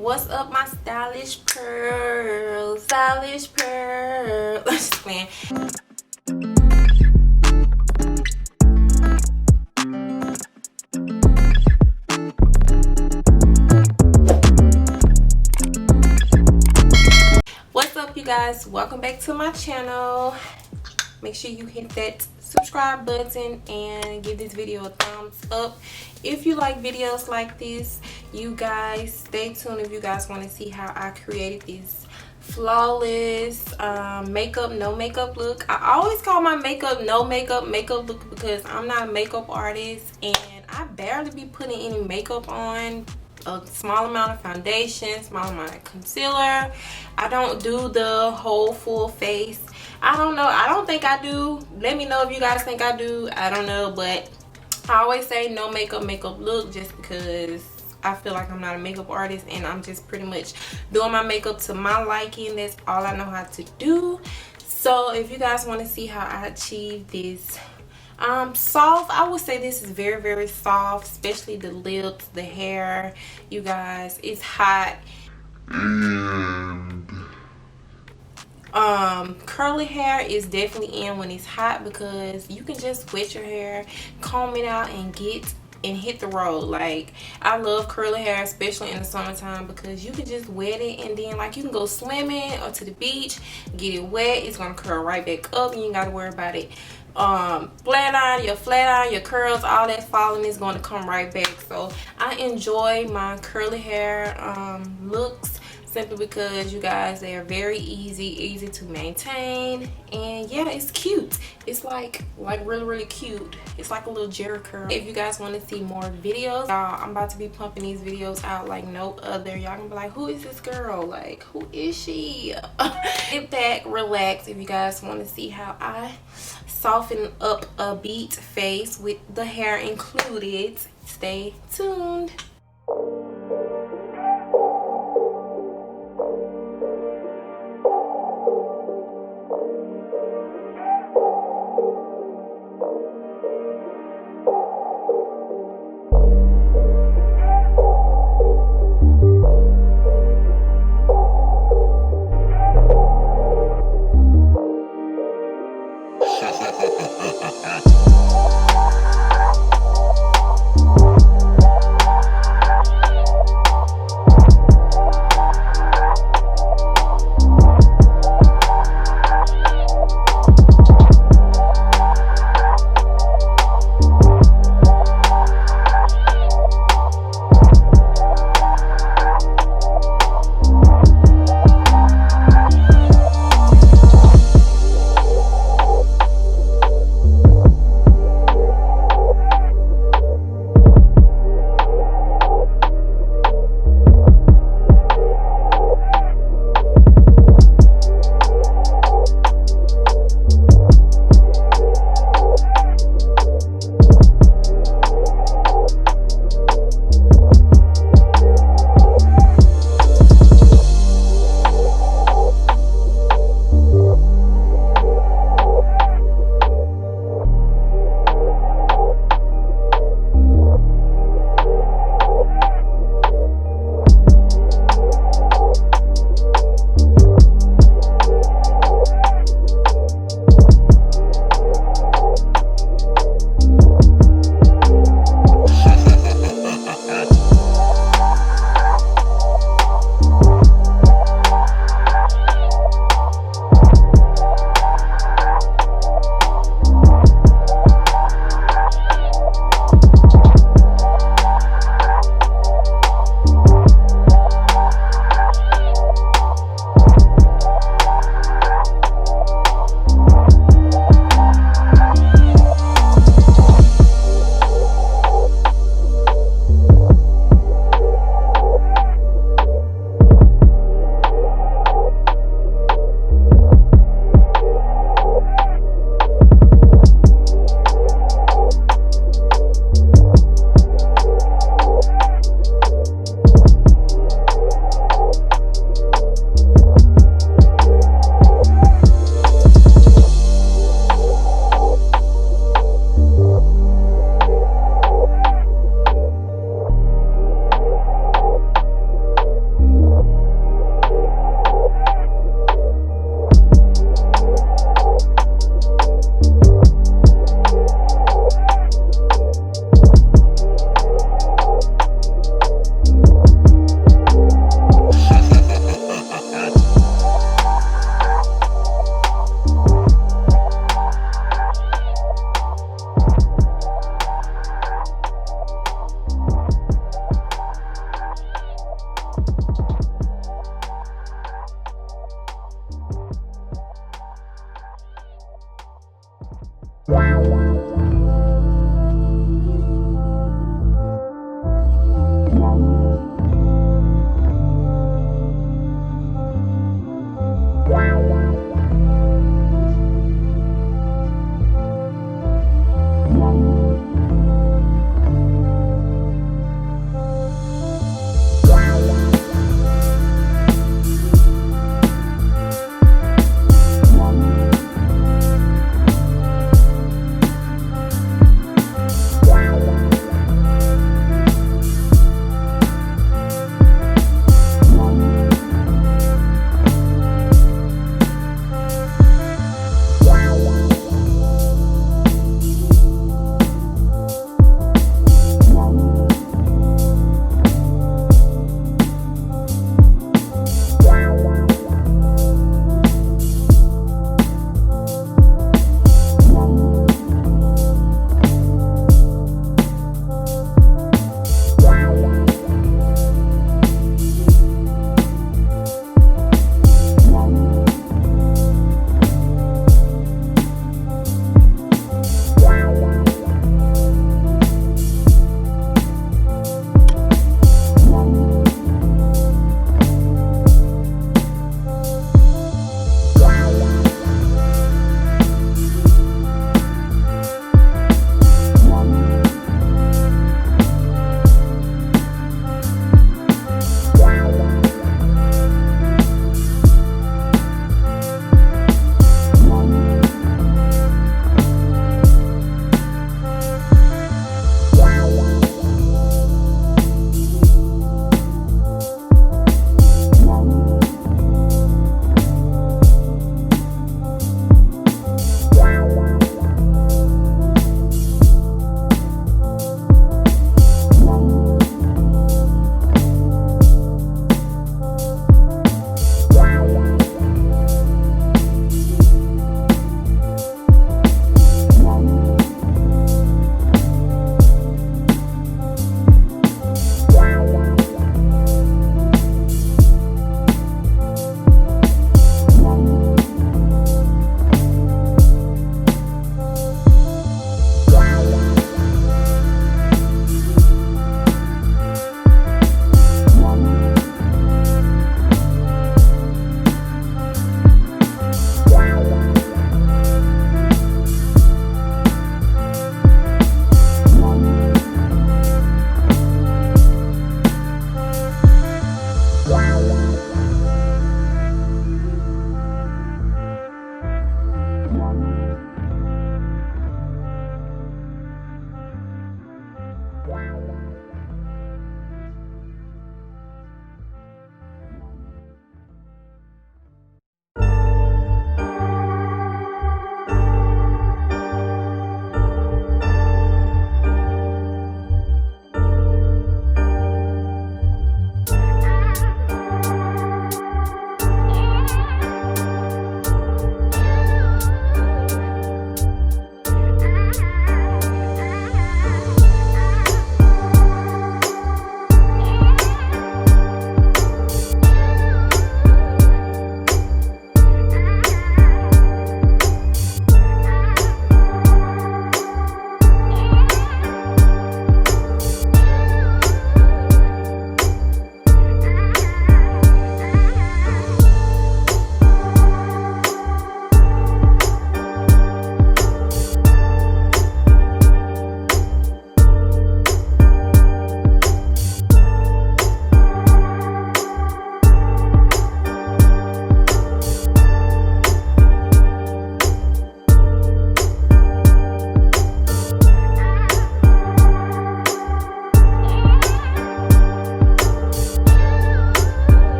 What's up, my stylish pearls? Stylish pearls. Just playing. What's up, you guys? Welcome back to my channel. Make sure you hit that subscribe button and give this video a thumbs up if you like videos like this. You guys stay tuned if you guys want to see how I created this flawless makeup no makeup look. I always call my makeup no makeup look because I'm not a makeup artist and I barely be putting any makeup on. A small amount of foundation, small amount of concealer. I don't do the whole full face. I don't know, I don't think I do. Let me know if you guys think I do. I don't know, but I always say no makeup look just because I feel like I'm not a makeup artist and I'm just pretty much doing my makeup to my liking. That's all I know how to do. So if you guys want to see how I achieve this soft, I would say this is very soft, especially the lips, the hair. You guys, it's hot. And curly hair is definitely in when it's hot because you can just wet your hair, comb it out, and hit the road. Like, I love curly hair, especially in the summertime, because you can just wet it and then like you can go swimming or to the beach, get it wet, it's gonna curl right back up. You ain't gotta worry about it flat iron, your curls, all that falling is going to come right back. So I enjoy my curly hair looks simply because, you guys, they are very easy to maintain, and yeah, it's cute. It's like really cute. It's like a little Jerry curl. If you guys want to see more videos, y'all, I'm about to be pumping these videos out like no other. Y'all gonna be like, who is this girl? Like, who is she? Sit back, relax. If you guys want to see how I soften up a beat face with the hair included, stay tuned.